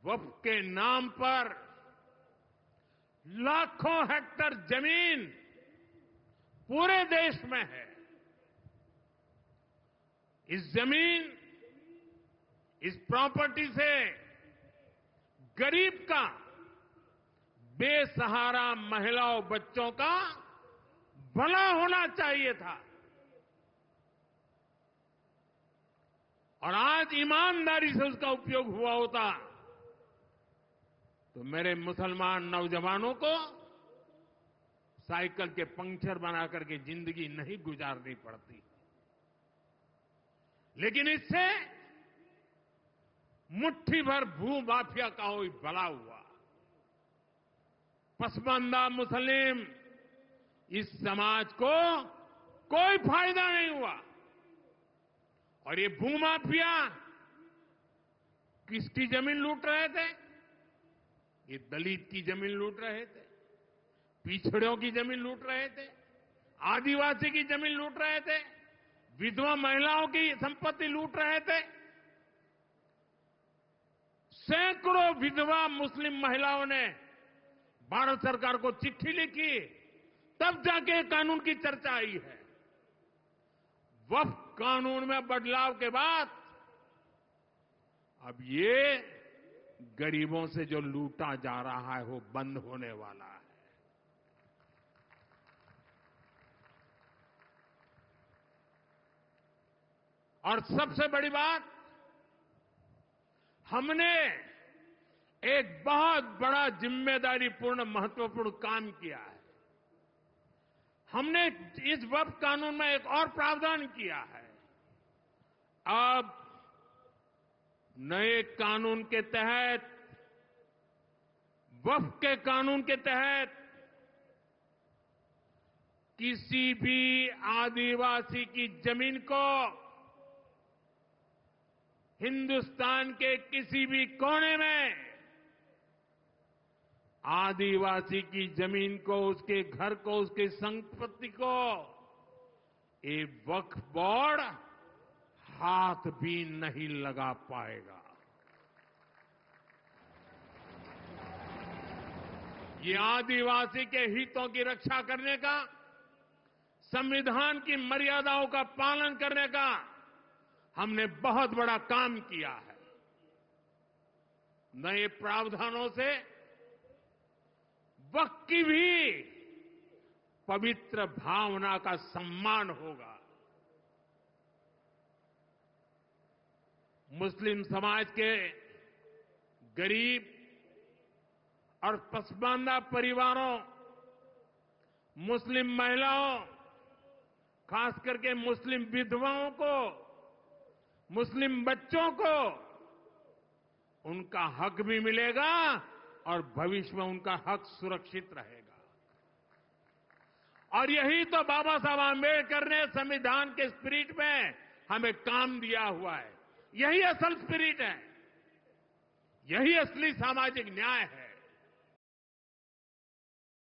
वक्फ के नाम पर लाखों हेक्टेयर जमीन पूरे देश में है। इस जमीन, इस प्रॉपर्टी से गरीब का, बेसहारा महिलाओं बच्चों का भला होना चाहिए था। और आज ईमानदारी से उसका उपयोग हुआ होता तो मेरे मुसलमान नौजवानों को साइकिल के पंक्चर बना करके जिंदगी नहीं गुजारनी पड़ती। लेकिन इससे मुट्ठी भर भू माफिया का कोई भला हुआ। पसमानदा मुस्लिम इस समाज को कोई फायदा नहीं हुआ। और ये भूमाफिया किसकी जमीन लूट रहे थे? ये दलित की जमीन लूट रहे थे, पिछड़ों की जमीन लूट रहे थे, आदिवासी की जमीन लूट रहे थे, विधवा महिलाओं की संपत्ति लूट रहे थे। सैकड़ों विधवा मुस्लिम महिलाओं ने भारत सरकार को चिट्ठी लिखी, तब जाके कानून की चर्चा आई है। वक्फ कानून में बदलाव के बाद अब ये गरीबों से जो लूटा जा रहा है वो बंद होने वाला है। और सबसे बड़ी बात, हमने एक बहुत बड़ा जिम्मेदारीपूर्ण महत्वपूर्ण काम किया है। हमने इस वक्फ कानून में एक और प्रावधान किया है। अब नए कानून के तहत, वक्फ के कानून के तहत किसी भी आदिवासी की जमीन को हिंदुस्तान के किसी भी कोने में आदिवासी की जमीन को, उसके घर को, उसकी संपत्ति को ये वक्फ बोर्ड हाथ भी नहीं लगा पाएगा। ये आदिवासी के हितों की रक्षा करने का, संविधान की मर्यादाओं का पालन करने का हमने बहुत बड़ा काम किया है। नए प्रावधानों से वक्फ की भी पवित्र भावना का सम्मान होगा। मुस्लिम समाज के गरीब और पसमानदा परिवारों, मुस्लिम महिलाओं, खास करके मुस्लिम विधवाओं को, मुस्लिम बच्चों को उनका हक भी मिलेगा और भविष्य में उनका हक सुरक्षित रहेगा। और यही तो बाबा साहब आंबेडकर ने संविधान के स्पिरिट में हमें काम दिया हुआ है। यही असल स्पिरिट है, यही असली सामाजिक न्याय है।